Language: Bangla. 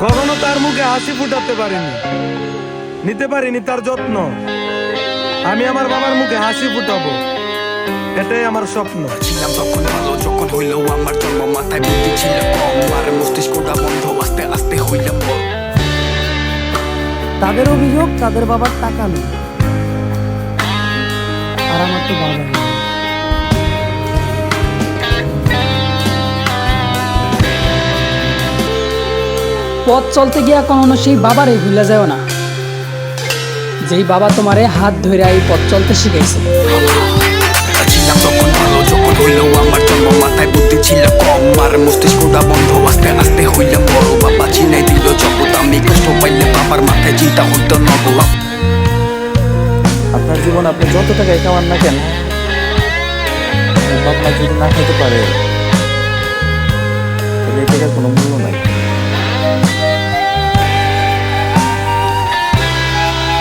কখনো তার মুখে হাসি ফুটাতে পারিনি, নিতে পারিনি তার যত্ন। আমি আমার বাবার মুখে হাসি ফুটাবো, এটাই আমার স্বপ্ন। ছিলাম তখন ভালো, যখন হইলো আমার জন্ম, মাথায় বুদ্ধি ছিল কম, আর মস্তিষ্কটা বন্ধ, আস্তে আস্তে হইলাম বড়। তাদের অভিযোগ তাদের বাবার টাকা নেই, আর আমার তো বাবা নেই। পথ চলতে গিয়া কখনো সেই বাবারে ভুলে যাও না, যেই বাবা তোমারে হাত ধরে এই পথ চলতে শিখাইছে। ছিলাম তখন ভালো, যখন হইলো আমার জন্ম, মাথায় বুদ্ধি ছিল কম, আর মস্তিষ্কটা বন্ধ, আস্তে আস্তে হইলাম বড়। বাবা চিনাই দিল জগৎ, আমি কষ্ট পাইলে বাবার মাথায় চিন্তা হইতো নগদ। আপনার জীবন আপনি যত টাকায় কামান না কেন, বাপ মা যদি না খেতে পারে তাহলে এই টাকার কোনো মূল্য নাই।